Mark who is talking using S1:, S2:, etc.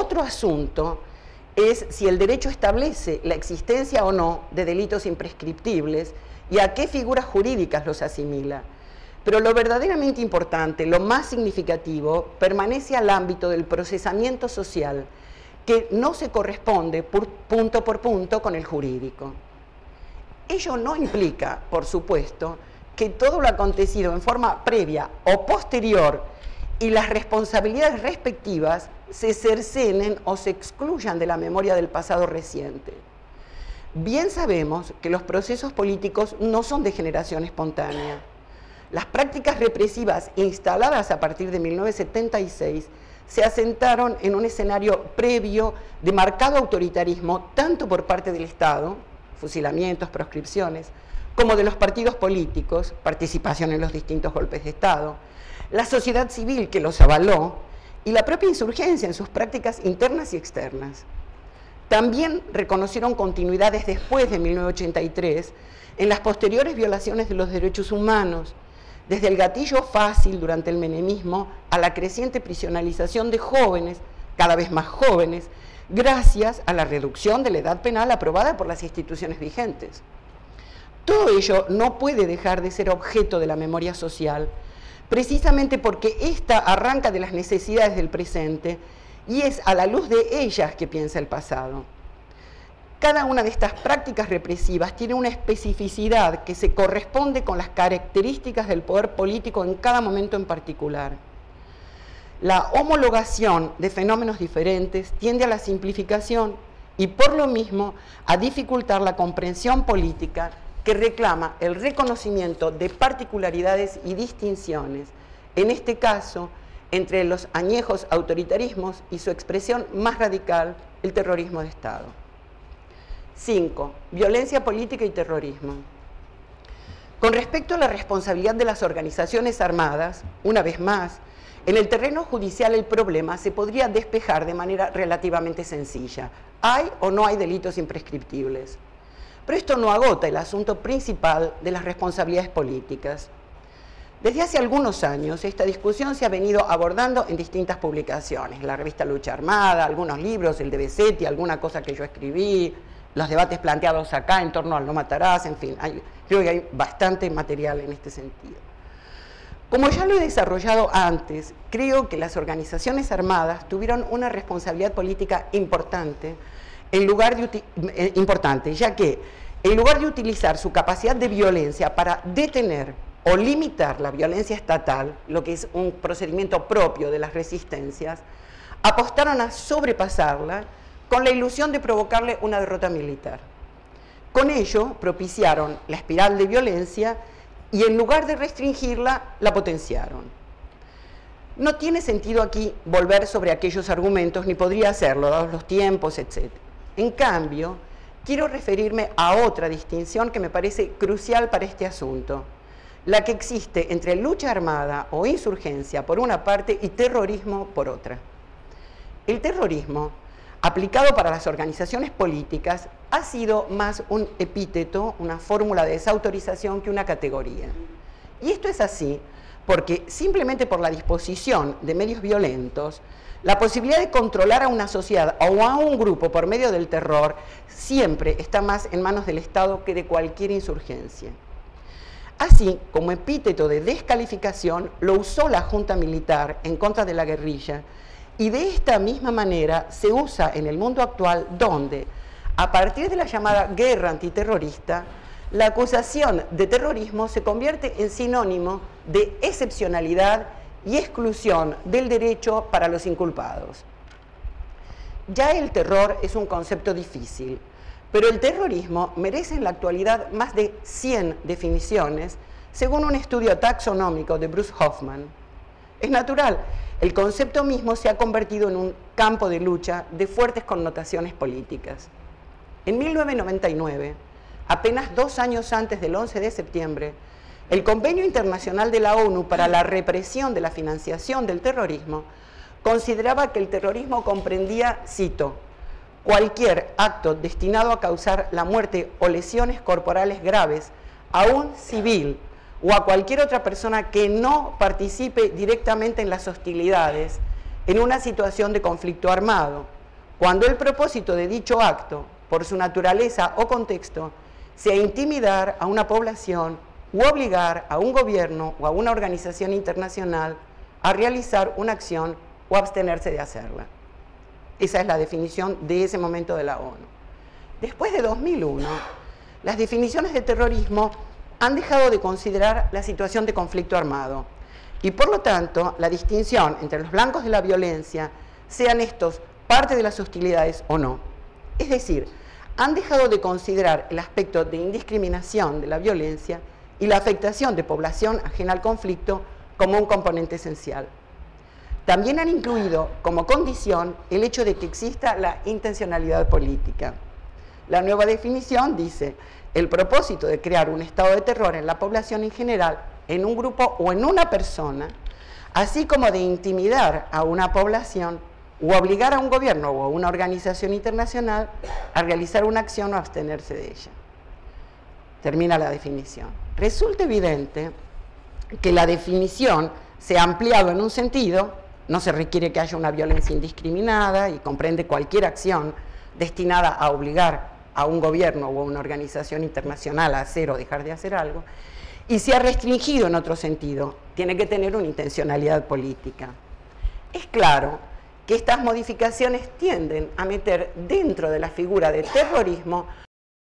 S1: Otro asunto es si el derecho establece la existencia o no de delitos imprescriptibles y a qué figuras jurídicas los asimila. Pero lo verdaderamente importante, lo más significativo, permanece al ámbito del procesamiento social, que no se corresponde punto por punto con el jurídico. Ello no implica, por supuesto, que todo lo acontecido en forma previa o posterior y las responsabilidades respectivas se cercenen o se excluyan de la memoria del pasado reciente. Bien sabemos que los procesos políticos no son de generación espontánea. Las prácticas represivas instaladas a partir de 1976 se asentaron en un escenario previo de marcado autoritarismo, tanto por parte del Estado, fusilamientos, proscripciones, como de los partidos políticos, participación en los distintos golpes de Estado, la sociedad civil que los avaló y la propia insurgencia en sus prácticas internas y externas. También reconocieron continuidades después de 1983 en las posteriores violaciones de los derechos humanos, desde el gatillo fácil durante el menemismo a la creciente prisionalización de jóvenes, cada vez más jóvenes, gracias a la reducción de la edad penal aprobada por las instituciones vigentes. Todo ello no puede dejar de ser objeto de la memoria social, precisamente porque ésta arranca de las necesidades del presente y es a la luz de ellas que piensa el pasado. Cada una de estas prácticas represivas tiene una especificidad que se corresponde con las características del poder político en cada momento en particular. La homologación de fenómenos diferentes tiende a la simplificación y por lo mismo a dificultar la comprensión política que reclama el reconocimiento de particularidades y distinciones, en este caso, entre los añejos autoritarismos y su expresión más radical, el terrorismo de Estado. 5. Violencia política y terrorismo. Con respecto a la responsabilidad de las organizaciones armadas, una vez más, en el terreno judicial el problema se podría despejar de manera relativamente sencilla. ¿Hay o no hay delitos imprescriptibles? Pero esto no agota el asunto principal de las responsabilidades políticas. Desde hace algunos años esta discusión se ha venido abordando en distintas publicaciones, la revista Lucha Armada, algunos libros, el de Besetti, alguna cosa que yo escribí, los debates planteados acá en torno al no matarás, en fin, creo que hay bastante material en este sentido. Como ya lo he desarrollado antes, creo que las organizaciones armadas tuvieron una responsabilidad política importante, ya que en lugar de utilizar su capacidad de violencia para detener o limitar la violencia estatal, lo que es un procedimiento propio de las resistencias, apostaron a sobrepasarla con la ilusión de provocarle una derrota militar. Con ello propiciaron la espiral de violencia y en lugar de restringirla, la potenciaron. No tiene sentido aquí volver sobre aquellos argumentos, ni podría hacerlo, dados los tiempos, etc. En cambio, quiero referirme a otra distinción que me parece crucial para este asunto, la que existe entre lucha armada o insurgencia por una parte y terrorismo por otra. El terrorismo, aplicado para las organizaciones políticas, ha sido más un epíteto, una fórmula de desautorización que una categoría. Y esto es así porque simplemente por la disposición de medios violentos, la posibilidad de controlar a una sociedad o a un grupo por medio del terror siempre está más en manos del Estado que de cualquier insurgencia. Así, como epíteto de descalificación, lo usó la Junta Militar en contra de la guerrilla, y de esta misma manera se usa en el mundo actual donde, a partir de la llamada guerra antiterrorista, la acusación de terrorismo se convierte en sinónimo de excepcionalidad y exclusión del derecho para los inculpados. Ya el terror es un concepto difícil, pero el terrorismo merece en la actualidad más de 100 definiciones, según un estudio taxonómico de Bruce Hoffman. Es natural, el concepto mismo se ha convertido en un campo de lucha de fuertes connotaciones políticas. En 1999, apenas 2 años antes del 11 de septiembre, el Convenio Internacional de la ONU para la Represión de la Financiación del Terrorismo consideraba que el terrorismo comprendía, cito, cualquier acto destinado a causar la muerte o lesiones corporales graves a un civil o a cualquier otra persona que no participe directamente en las hostilidades en una situación de conflicto armado, cuando el propósito de dicho acto, por su naturaleza o contexto, sea intimidar a una población u obligar a un gobierno o a una organización internacional a realizar una acción o abstenerse de hacerla. Esa es la definición de ese momento de la ONU. Después de 2001, las definiciones de terrorismo han dejado de considerar la situación de conflicto armado y, por lo tanto, la distinción entre los blancos de la violencia, sean estos parte de las hostilidades o no. Es decir, han dejado de considerar el aspecto de indiscriminación de la violencia y la afectación de población ajena al conflicto como un componente esencial. También han incluido como condición el hecho de que exista la intencionalidad política. La nueva definición dice: el propósito de crear un estado de terror en la población en general, en un grupo o en una persona, así como de intimidar a una población u obligar a un gobierno o a una organización internacional a realizar una acción o abstenerse de ella. Termina la definición. Resulta evidente que la definición se ha ampliado en un sentido, no se requiere que haya una violencia indiscriminada y comprende cualquier acción destinada a obligar a un gobierno o a una organización internacional a hacer o dejar de hacer algo, y se ha restringido en otro sentido, tiene que tener una intencionalidad política. Es claro que estas modificaciones tienden a meter dentro de la figura de terrorismo